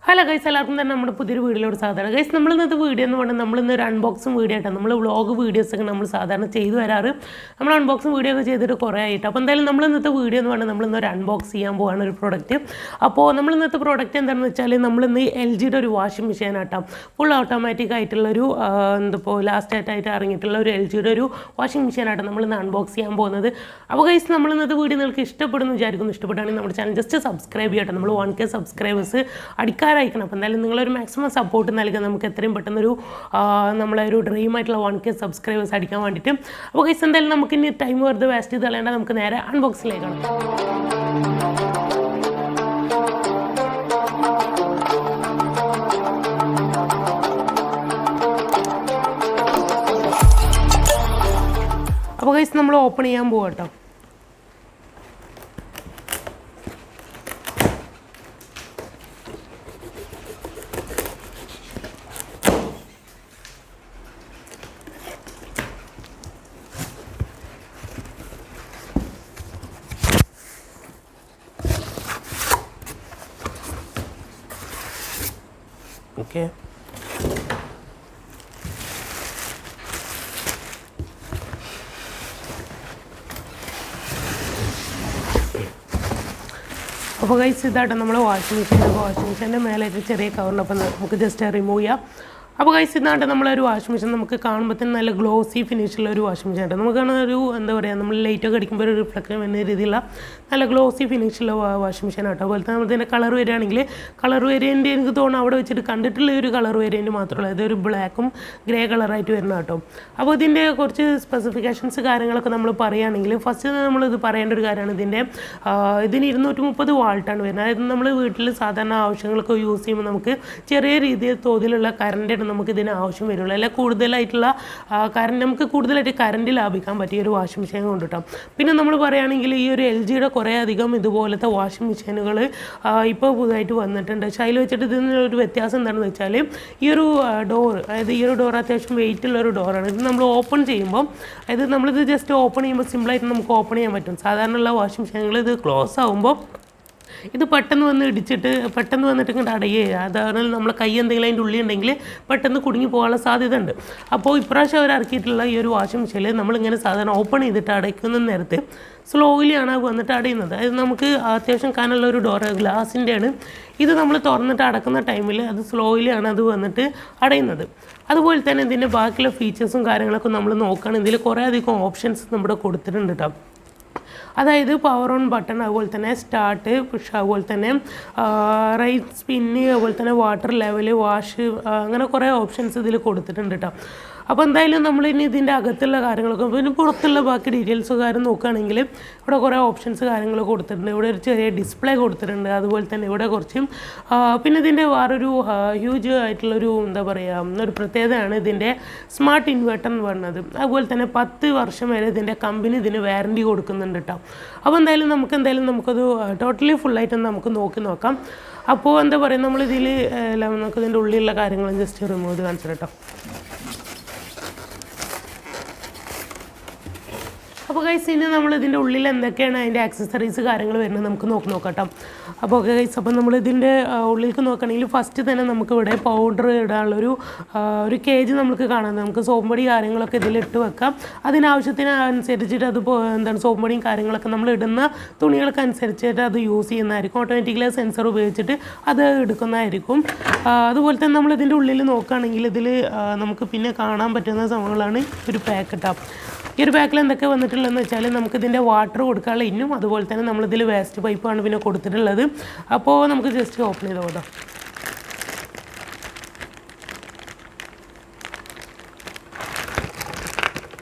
Hello guys, എല്ലാവർക്കും തന്നെ നമ്മുടെ പുതിയൊരു വീഡിയോയിലോട് സാധാരണ ഗൈസ് നമ്മളിന്നത്തെ വീഡിയോ എന്ന് പറഞ്ഞാൽ നമ്മളിന്നൊരു അൺബോക്സിങ് വീഡിയോ ആയിട്ടാണ് നമ്മൾ വ്ളോഗ് വീഡിയോസൊക്കെ നമ്മൾ സാധാരണ ചെയ്തു വരാറ്. നമ്മൾ അൺബോക്സിങ് വീഡിയോ ഒക്കെ ചെയ്തിട്ട് കുറേ ആയിട്ട്. അപ്പോൾ എന്തായാലും നമ്മളിന്നത്തെ വീഡിയോ എന്ന് പറഞ്ഞാൽ നമ്മളിന്നൊരു അൺബോക്സ് ചെയ്യാൻ പോകാണ് ഒരു പ്രോഡക്റ്റ്. അപ്പോൾ നമ്മളിന്നത്തെ പ്രോഡക്റ്റ് എന്താണെന്ന് വെച്ചാൽ നമ്മളിന്ന് LGയുടെ ഒരു വാഷിംഗ് മെഷീൻ ആട്ടാം. ഫുൾ ഓട്ടോമാറ്റിക് ആയിട്ടുള്ളൊരു എന്തപ്പോൾ ലാസ്റ്റ് ആയിട്ട് ഇറങ്ങിയിട്ടുള്ള ഒരു LGയുടെ ഒരു വാഷിംഗ് മെഷീൻ ആട്ടം നമ്മളിന്ന് അൺബോക്സ് ചെയ്യാൻ പോകുന്നത്. അപ്പോൾ ഗൈസ് നമ്മളിന്നത്തെ വീഡിയോ നിങ്ങൾക്ക് ഇഷ്ടപ്പെടുന്നു വിചാരിക്കുന്നു. ഇഷ്ടപ്പെട്ടാണെങ്കിൽ നമ്മുടെ ചാനൽ ജസ്റ്റ് സബ്സ്ക്രൈബ് ചെയ്യട്ടെ. നമ്മൾ 1K സബ്സ്ക്രൈബേഴ്സ് അയക്കണം. അപ്പോൾ എന്തായാലും നിങ്ങളൊരു മാക്സിമം സപ്പോർട്ട് നൽകുക നമുക്ക് എത്രയും പെട്ടെന്നൊരു നമ്മളെ ഒരു ഡ്രീം ആയിട്ടുള്ള 1K സബ്സ്ക്രൈബേഴ്സ് അടിക്കാൻ വേണ്ടിയിട്ട്. അപ്പോൾ ഗൈസ് എന്തായാലും നമുക്ക് ഇനി ടൈം വെറുതെ വേസ്റ്റ് ചെയ്ത് കളയേണ്ട, നമുക്ക് നേരെ അൺബോക്സിലേക്കാണ്. അപ്പോൾ ഗൈസ് നമ്മൾ ഓപ്പൺ ചെയ്യാൻ പോകാം കേട്ടോ. ഓക്കെ, അപ്പോൾ ഗൈസ് ഇതാട്ടോ നമ്മൾ വാഷിംഗ് മെഷീൻ്റെ മേലായിട്ട് ചെറിയ കവറുണ്ട്. അപ്പോൾ നമുക്ക് ജസ്റ്റ് റിമൂവ് ചെയ്യാം. അപ്പോൾ ഗൈസ് ഇതാണ്ട് നമ്മളൊരു വാഷിംഗ് മെഷീൻ നമുക്ക് കാണുമ്പോൾ തന്നെ നല്ല ഗ്ലോസി ഫിനിഷുള്ള ഒരു വാഷിംഗ് മെഷീൻ ആയിട്ട് നമുക്ക് ഒരു എന്താ പറയുക, നമ്മൾ ലൈറ്റൊക്കെ അടിക്കുമ്പോൾ ഒരു റിഫ്ലക്ഷൻ എന്ന രീതിയിലുള്ള നല്ല ഗ്ലോസി ഫിനിഷുള്ള വാഷിംഗ് മെഷീൻ ആട്ടോ. അതുപോലെ തന്നെ ഇതിൻ്റെ കളർ വരികയാണെങ്കിൽ കളർ വേരിയൻ്റ് എനിക്ക് തോന്നുന്നു അവിടെ വെച്ചിട്ട് കണ്ടിട്ടുള്ള ഒരു കളർ വേരിയൻ്റ് മാത്രമല്ല, ഇതൊരു ബ്ലാക്കും ഗ്രേ കളറായിട്ട് വരുന്ന കേട്ടോ. അപ്പോൾ ഇതിൻ്റെ കുറച്ച് സ്പെസിഫിക്കേഷൻസ് കാര്യങ്ങളൊക്കെ നമ്മൾ പറയുകയാണെങ്കിൽ ഫസ്റ്റ് നമ്മളിത് പറയേണ്ട ഒരു കാര്യമാണ് ഇതിന് 230 വാൾട്ടാണ് വരുന്നത്. അതായത് നമ്മൾ വീട്ടിൽ സാധാരണ ആവശ്യങ്ങളൊക്കെ യൂസ് ചെയ്യുമ്പോൾ നമുക്ക് ചെറിയ രീതിയിൽ തോതിലുള്ള കറണ്ട് നമുക്ക് ഇതിന് ആവശ്യം വരുള്ളൂ. അല്ല കൂടുതലായിട്ടുള്ള നമുക്ക് കൂടുതലായിട്ട് കറണ്ട് ലാഭിക്കാൻ പറ്റിയ ഒരു വാഷിംഗ് മെഷീൻ കൊണ്ടിട്ടാം. പിന്നെ നമ്മൾ പറയുകയാണെങ്കിൽ ഈ ഒരു LGയുടെ കുറേ അധികം ഇതുപോലത്തെ വാഷിംഗ് മെഷീനുകൾ ഇപ്പോൾ പുതുതായിട്ട് വന്നിട്ടുണ്ട്. പക്ഷേ അതിൽ വെച്ചിട്ട് ഇതിനൊരു വ്യത്യാസം എന്താണെന്ന് വെച്ചാൽ ഈ ഒരു ഡോർ, അതായത് ഈ ഒരു ഡോർ അത്യാവശ്യം വെയിറ്റുള്ളൊരു ഡോറാണ്. ഇത് നമ്മൾ ഓപ്പൺ ചെയ്യുമ്പോൾ, അതായത് നമ്മളിത് ജസ്റ്റ് ഓപ്പൺ ചെയ്യുമ്പോൾ സിമ്പിളായിട്ട് നമുക്ക് ഓപ്പൺ ചെയ്യാൻ പറ്റും. സാധാരണയുള്ള വാഷിംഗ് മെഷീനുകൾ ഇത് ക്ലോസ് ആകുമ്പോൾ ഇത് പെട്ടെന്ന് വന്ന് ഇടിച്ചിട്ട് പെട്ടെന്ന് വന്നിട്ട് ഇങ്ങോട്ട് അടയുക. അതാണ് നമ്മളെ കൈ എന്തെങ്കിലും അതിൻ്റെ ഉള്ളിൽ ഉണ്ടെങ്കിൽ പെട്ടെന്ന് കുടുങ്ങി പോകാനുള്ള സാധ്യത ഉണ്ട്. അപ്പോൾ ഇപ്രാവശ്യം അവർ ഇറക്കിയിട്ടുള്ള ഈ ഒരു വാഷിംഗ് മെഷീനിൽ നമ്മളിങ്ങനെ സാധാരണ ഓപ്പൺ ചെയ്തിട്ട് അടയ്ക്കുന്ന നേരത്ത് സ്ലോയിലാണ് വന്നിട്ട് അടയുന്നത്. അതായത് നമുക്ക് അത്യാവശ്യം കനമുള്ള ഒരു ഡോർ ഗ്ലാസിൻ്റെയാണ്. ഇത് നമ്മൾ തുറന്നിട്ട് അടക്കുന്ന ടൈമിൽ അത് സ്ലോയിലാണ് അത് വന്നിട്ട് അടയുന്നത്. അതുപോലെ തന്നെ ഇതിൻ്റെ ബാക്കിയുള്ള ഫീച്ചേഴ്സും കാര്യങ്ങളൊക്കെ നമ്മൾ നോക്കുകയാണെങ്കിൽ ഇതിൽ കുറേ അധികം ഓപ്ഷൻസ് നമ്മുടെ കൊടുത്തിട്ടുണ്ട് കേട്ടോ. അതായത് പവർ ഓൺ ബട്ടൺ, അതുപോലെ തന്നെ സ്റ്റാർട്ട്, പുഷ്, അതുപോലെ തന്നെ റൈറ്റ് സ്പിന്ന്, അതുപോലെ തന്നെ വാട്ടർ ലെവല്, വാഷ്, അങ്ങനെ കുറേ ഓപ്ഷൻസ് ഇതിൽ കൊടുത്തിട്ടുണ്ട് കേട്ടോ. അപ്പോൾ എന്തായാലും നമ്മളിനി ഇതിൻ്റെ അകത്തുള്ള കാര്യങ്ങളൊക്കെ പിന്നെ പുറത്തുള്ള ബാക്കി ഡീറ്റെയിൽസ് കാര്യം നോക്കുകയാണെങ്കിൽ ഇവിടെ കുറേ ഓപ്ഷൻസ് കാര്യങ്ങളൊക്കെ കൊടുത്തിട്ടുണ്ട്. ഇവിടെ ഒരു ചെറിയ ഡിസ്പ്ലേ കൊടുത്തിട്ടുണ്ട്. അതുപോലെ തന്നെ ഇവിടെ കുറച്ചും പിന്നെ ഇതിൻ്റെ വേറൊരു ഹ്യൂജ് ആയിട്ടുള്ളൊരു എന്താ പറയുക ഒരു പ്രത്യേകതയാണ് ഇതിൻ്റെ സ്മാർട്ട് ഇൻവെർട്ടർ എന്ന് പറയുന്നത്. അതുപോലെ തന്നെ 10 വർഷം വരെ ഇതിൻ്റെ കമ്പനി ഇതിന് വാറൻറ്റി കൊടുക്കുന്നുണ്ട് കേട്ടോ. അപ്പോൾ നമുക്കത് ടോട്ടലി ഫുള്ളായിട്ടൊന്ന് നമുക്ക് നോക്കാം. അപ്പോൾ എന്താ പറയുക, നമ്മളിതിൽ നമുക്ക് ഇതിൻ്റെ ഉള്ളിലുള്ള കാര്യങ്ങളും ജസ്റ്റ് റിമൂവ് ചെയ്ത് കാണിച്ചു കേട്ടോ. അപ്പോൾ ഗൈസ് ഇനി നമ്മൾ ഇതിൻ്റെ ഉള്ളിൽ എന്തൊക്കെയാണ് അതിൻ്റെ ആക്സസറീസ് കാര്യങ്ങൾ വരുന്നത് നമുക്ക് നോക്കാം. അപ്പോൾ ഓക്കെ ഗൈസ്, അപ്പോൾ നമ്മളിതിൻ്റെ ഉള്ളിലേക്ക് നോക്കുകയാണെങ്കിൽ ഫസ്റ്റ് തന്നെ നമുക്ക് ഇവിടെ പൗഡർ ഇടാനുള്ളൊരു കേജ് നമുക്ക് കാണാം. നമുക്ക് സോപ്പ് പൊടി കാര്യങ്ങളൊക്കെ ഇതിലിട്ട് വെക്കാം. അതിനാവശ്യത്തിന് അനുസരിച്ചിട്ട് അത് സോപ്പ് പൊടിയും കാര്യങ്ങളൊക്കെ നമ്മൾ ഇടുന്ന തുണികൾക്ക് അനുസരിച്ചിട്ട് അത് യൂസ് ചെയ്യുന്നതായിരിക്കും. ഓട്ടോമാറ്റിക്കലി സെൻസർ ഉപയോഗിച്ചിട്ട് അത് എടുക്കുന്നതായിരിക്കും. അതുപോലെ തന്നെ നമ്മളിതിൻ്റെ ഉള്ളിൽ നോക്കുകയാണെങ്കിൽ ഇതിൽ നമുക്ക് പിന്നെ കാണാൻ പറ്റുന്ന സംഭവങ്ങളാണ് ഒരു പാക്കറ്റാണ്. ഈ ഒരു പാക്കിൽ എന്തൊക്കെ വന്നിട്ടുള്ളതെന്ന് വെച്ചാൽ നമുക്കിതിൻ്റെ വാട്ടർ കൊടുക്കാനുള്ള ഇന്നും അതുപോലെ തന്നെ നമ്മളിതിൽ വേസ്റ്റ് പൈപ്പാണ് പിന്നെ കൊടുത്തിട്ടുള്ളത്. അപ്പോൾ നമുക്ക് ജസ്റ്റ് ഓപ്പൺ ചെയ്ത് പോകാം.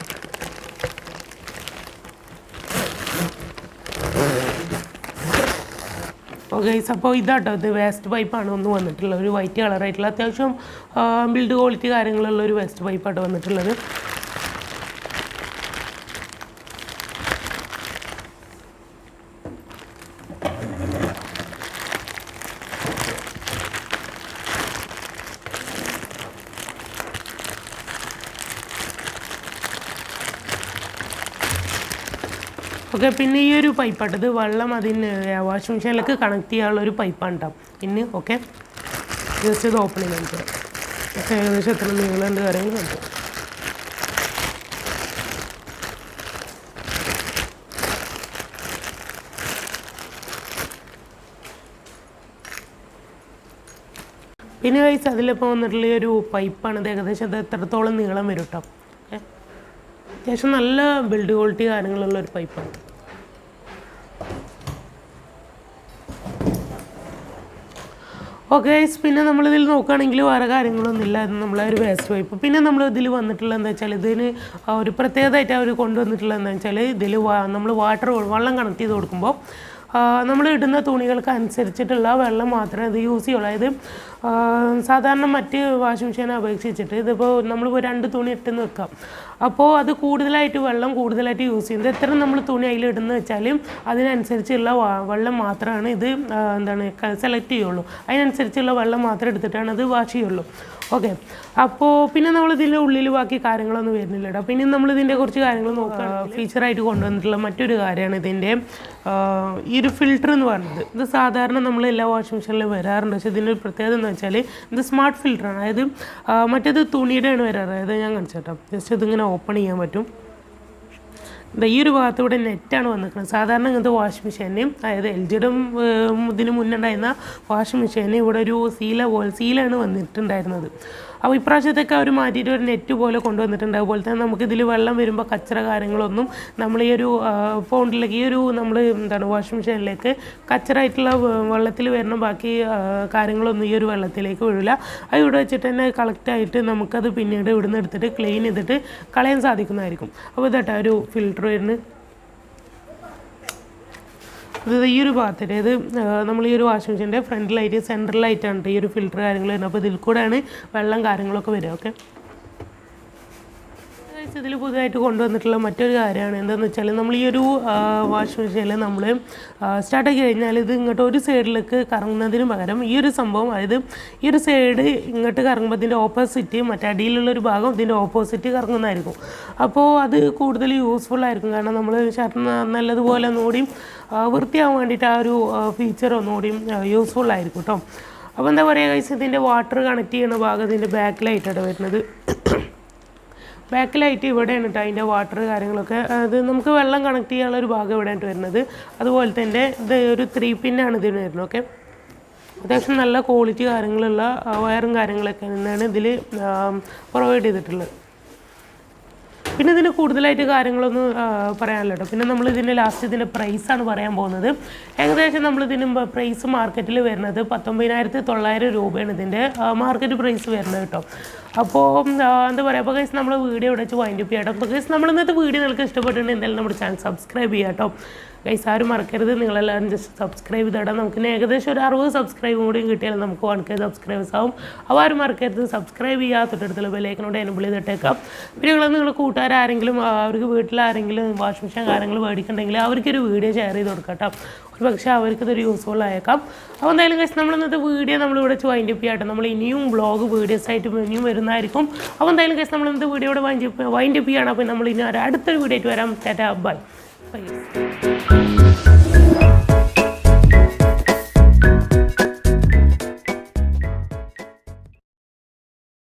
ഓക്കെ, അപ്പോൾ ഇതാട്ടോ ഇത് വേസ്റ്റ് പൈപ്പാണ് ഒന്ന് വന്നിട്ടുള്ളത്. ഒരു വൈറ്റ് കളറായിട്ടുള്ള അത്യാവശ്യം ബിൽഡ് ക്വാളിറ്റി കാര്യങ്ങളുള്ള ഒരു വേസ്റ്റ് പൈപ്പാട്ടോ വന്നിട്ടുള്ളത്. ഓക്കെ, പിന്നെ ഈ ഒരു പൈപ്പാട്ടത് വെള്ളം അതിന് വാഷിംഗ് മെഷീനിലേക്ക് കണക്ട് ചെയ്യാനുള്ള ഒരു പൈപ്പാണ് കേട്ടോ പിന്നെ. ഓക്കെ, ജസ്റ്റ് ഇത് ഓപ്പൺ ചെയ്ത് കാണിച്ചു ഏകദേശം എത്ര നീളമുണ്ട് കാര്യങ്ങൾ കണ്ടു. പിന്നെ കഴിച്ച് അതിലിപ്പോൾ വന്നിട്ടുള്ള ഒരു പൈപ്പാണ്. ഇത് ഏകദേശം ഇത് എത്രത്തോളം നീളം വരും കേട്ടോ. ഓക്കെ, അത്യാവശ്യം നല്ല ബിൽഡ് ക്വാളിറ്റി കാര്യങ്ങളുള്ള ഒരു പൈപ്പാണ്. ഓക്കെ, പിന്നെ നമ്മളിതിൽ നോക്കുകയാണെങ്കിൽ വേറെ കാര്യങ്ങളൊന്നുമില്ല. അത് നമ്മളെ ഒരു വേസ്റ്റ് പൈപ്പ്. പിന്നെ നമ്മൾ ഇതിൽ വന്നിട്ടുള്ളത് എന്താ വെച്ചാൽ ഇതിന് ഒരു പ്രത്യേകതയായിട്ട് അവർ കൊണ്ടുവന്നിട്ടുള്ളത് എന്താ വെച്ചാൽ ഇതിൽ നമ്മൾ വെള്ളം കണക്ട് ചെയ്ത് കൊടുക്കുമ്പോൾ നമ്മൾ ഇടുന്ന തുണികൾക്ക് അനുസരിച്ചിട്ടുള്ള വെള്ളം മാത്രമേ ഇത് യൂസ് ചെയ്യുള്ളൂ. അതായത് സാധാരണ മറ്റ് വാഷിംഗ് മെഷീനെ അപേക്ഷിച്ചിട്ട് ഇതിപ്പോൾ നമ്മളിപ്പോൾ 2 തുണി ഇട്ടെന്ന് വെക്കാം. അപ്പോൾ അത് കൂടുതലായിട്ട് വെള്ളം കൂടുതലായിട്ട് യൂസ് ചെയ്യുന്നത്. എത്ര നമ്മൾ തുണി അതിലിടുന്ന വെച്ചാലും അതിനനുസരിച്ചുള്ള വെള്ളം മാത്രമാണ് ഇത് സെലക്ട് ചെയ്യുള്ളൂ. അതിനനുസരിച്ചുള്ള വെള്ളം മാത്രം എടുത്തിട്ടാണ് അത് വാഷ് ചെയ്യുള്ളൂ. ഓക്കെ, അപ്പോൾ പിന്നെ നമ്മളിതിൻ്റെ ഉള്ളിൽ ബാക്കി കാര്യങ്ങളൊന്നും വരുന്നില്ല കേട്ടോ. പിന്നെ നമ്മളിതിൻ്റെ കുറച്ച് കാര്യങ്ങൾ നോക്കുക. ഫീച്ചറായിട്ട് കൊണ്ടുവന്നിട്ടുള്ള മറ്റൊരു കാര്യമാണ് ഇതിൻ്റെ ഈ ഒരു ഫിൽറ്റർ എന്ന് പറയുന്നത്. ഇത് സാധാരണ നമ്മൾ എല്ലാ വാഷിംഗ് മെഷീനിലും വരാറുണ്ട്. പക്ഷേ ഇതിൻ്റെ ഒരു പ്രത്യേകത എന്ന് വെച്ചാൽ ഇത് സ്മാർട്ട് ഫിൽറ്ററാണ്. അതായത് മറ്റേത് തുണിയുടെയാണ് വരാറ്. അതായത് ഞാൻ കാണിച്ചു കേട്ടോ. ജസ്റ്റ് ഇതിങ്ങനെ ഓപ്പൺ ചെയ്യാൻ പറ്റും. ഈ ഒരു ഭാഗത്ത് ഇവിടെ നെറ്റാണ് വന്നിരിക്കുന്നത്. സാധാരണ ഇങ്ങനത്തെ വാഷിംഗ് മെഷീനും അതായത് LGയുടെ ഇതിന് മുന്നേ ഉണ്ടായിരുന്ന വാഷിംഗ് മെഷീന് ഇവിടെ ഒരു സീലാണ് വന്നിട്ടുണ്ടായിരുന്നത്. അപ്പോൾ ഇപ്രാവശ്യത്തൊക്കെ അവർ മാറ്റിയിട്ട് ഒരു നെറ്റ് പോലെ കൊണ്ടുവന്നിട്ടുണ്ട്. അതുപോലെ തന്നെ നമുക്കിതിൽ വെള്ളം വരുമ്പോൾ കച്ചറ കാര്യങ്ങളൊന്നും നമ്മൾ ഈ ഒരു പൗണ്ടിലേക്ക് ഈ ഒരു വാഷിംഗ് മെഷീനിലേക്ക് കച്ചറായിട്ടുള്ള വെള്ളത്തിൽ വരുന്ന ബാക്കി കാര്യങ്ങളൊന്നും ഈ ഒരു വെള്ളത്തിലേക്ക് വീഴില്ല. അത് ഇവിടെ വെച്ചിട്ട് തന്നെ കളക്റ്റായിട്ട് നമുക്കത് പിന്നീട് ഇവിടുന്ന് എടുത്തിട്ട് ക്ലീൻ ചെയ്തിട്ട് കളയാൻ സാധിക്കുന്നതായിരിക്കും. അപ്പോൾ ഇതാട്ടോ ഒരു ഫിൽറ്റർ വരുന്നത്. ഇത് ഈ ഒരു ഭാഗത്തിൻ്റെ ഇത് നമ്മൾ ഈ ഒരു വാഷിംഗ് മെഷീൻ്റെ ഫ്രണ്ടിലായിട്ട് സെൻട്രലായിട്ടാണ് ഈ ഒരു ഫിൽറ്റർ കാര്യങ്ങൾ വരുന്നത്. അപ്പോൾ ഇതിൽ കൂടെയാണ് വെള്ളം കാര്യങ്ങളൊക്കെ വരിക. ഓക്കെ, ഇതിൽ പുതുതായിട്ട് കൊണ്ടുവന്നിട്ടുള്ള മറ്റൊരു കാര്യമാണ് എന്താണെന്ന് വെച്ചാൽ നമ്മൾ ഈ ഒരു വാഷിംഗ് മെഷീനിൽ നമ്മൾ സ്റ്റാർട്ടാക്കി കഴിഞ്ഞാൽ ഇത് ഇങ്ങോട്ട് ഒരു സൈഡിലേക്ക് കറങ്ങുന്നതിന് പകരം ഈ ഒരു സംഭവം, അതായത് ഈ ഒരു സൈഡ് ഇങ്ങോട്ട് കറങ്ങുമ്പോൾ ഇതിൻ്റെ ഓപ്പോസിറ്റ് മറ്റേ അടിയിലുള്ളൊരു ഭാഗം ഇതിൻ്റെ ഓപ്പോസിറ്റ് കറങ്ങുന്നതായിരിക്കും. അപ്പോൾ അത് കൂടുതൽ യൂസ്ഫുൾ ആയിരിക്കും. കാരണം നമ്മൾ ഷർട്ട് നല്ലതുപോലെ ഒന്നുകൂടിയും വൃത്തിയാവാൻ വേണ്ടിയിട്ട് ആ ഒരു ഫീച്ചർ ഒന്നുകൂടിയും യൂസ്ഫുൾ ആയിരിക്കും കേട്ടോ. അപ്പോൾ എന്താ പറയുക ഗൈസ്, ഇതിൻ്റെ വാട്ടർ കണക്ട് ചെയ്യുന്ന ഭാഗം ഇതിൻ്റെ ബാക്കിലായിട്ടാണ് വരുന്നത്. ബാക്കിലായിട്ട് ഇവിടെയാണ് കേട്ടോ അതിൻ്റെ വാട്ടർ കാര്യങ്ങളൊക്കെ. അത് നമുക്ക് വെള്ളം കണക്ട് ചെയ്യാനുള്ളൊരു ഭാഗം ഇവിടെയായിട്ട് വരുന്നത്. അതുപോലെ തന്നെ ഇത് ഒരു 3 പിന്നാണ് ഇതിന് വരുന്നത്. ഓക്കെ, അത്യാവശ്യം നല്ല ക്വാളിറ്റി കാര്യങ്ങളുള്ള വയറും കാര്യങ്ങളൊക്കെ തന്നെയാണ് ഇതിൽ പ്രൊവൈഡ് ചെയ്തിട്ടുള്ളത്. പിന്നെ ഇതിന് കൂടുതലായിട്ട് കാര്യങ്ങളൊന്നും പറയാനല്ലോ കേട്ടോ. പിന്നെ നമ്മളിതിൻ്റെ ലാസ്റ്റ് ഇതിൻ്റെ പ്രൈസാണ് പറയാൻ പോകുന്നത്. ഏകദേശം നമ്മളിതിന് പ്രൈസ് മാർക്കറ്റിൽ വരുന്നത് 19,900 രൂപയാണ് ഇതിൻ്റെ മാർക്കറ്റ് പ്രൈസ് വരുന്നത് കേട്ടോ. അപ്പോൾ എന്താ പറയുക, അപ്പോൾ ഗൈസ് നമ്മൾ വീഡിയോ ഇവിടെ വെച്ച് വൈൻഡ് അപ്പ് ചെയ്യാം കേട്ടോ. അപ്പോൾ ഗൈസ് നമ്മൾ ഇന്നത്തെ വീഡിയോ നിങ്ങൾക്ക് ഇഷ്ടപ്പെട്ടിട്ടുണ്ടെങ്കിൽ എന്തായാലും നമ്മുടെ ചാനൽ സബ്സ്ക്രൈബ് ചെയ്യാം കേട്ടോ. ഗൈസ് ആരും മറക്കരുത്, നിങ്ങളെല്ലാവരും ജസ്റ്റ് സബ്സ്ക്രൈബ് ചെയ്തിടാം. നമുക്ക് ഏകദേശം ഒരു 60 സബ്സ്ക്രൈബും കൂടി കിട്ടിയാൽ നമുക്ക് 1K സബ്സ്ക്രൈബേഴ്സ് ആവും. അപ്പോൾ ആരും മറക്കരുത് സബ്സ്ക്രൈബ് ചെയ്യാൻ തൊട്ടടുത്തുള്ള ബെല്ലൈക്കനോട് എനേബിൾ ചെയ്തിട്ടേക്കാം. പിന്നെ നിങ്ങൾ കൂട്ടുകാരെങ്കിലും അവർക്ക് വീട്ടിലാരെങ്കിലും വാഷിംഗ് മെഷീൻ കാര്യങ്ങൾ മേടിക്കണമെങ്കിൽ അവർക്കൊരു വീഡിയോ ഷെയർ ചെയ്ത് കൊടുക്കാം കേട്ടോ. ഒരു പക്ഷേ അവർക്കിതൊരു യൂസ്ഫുൾ ആയേക്കാം. അപ്പോൾ എന്തായാലും ഗൈസ് നമ്മൾ ഇന്നത്തെ വീഡിയോ നമ്മളിവിടെ വെച്ച് വൈൻഡ് അപ്പ് ചെയ്യാം. നമ്മൾ ഇനിയും വ്ളോഗ് വീഡിയോസ് ആയിട്ട് ഇനിയും വരുന്നതായിരിക്കും. അപ്പോൾ എന്തായാലും ഗൈസ് നമ്മൾ ഇന്നത്തെ വീഡിയോ ഇവിടെ വൈൻഡ് അപ്പ് ചെയ്യണം. അപ്പോൾ നമ്മൾ ഇനി അടുത്തൊരു വീഡിയോ ആയിട്ട് വരാം. ടാറ്റാ, ബൈ.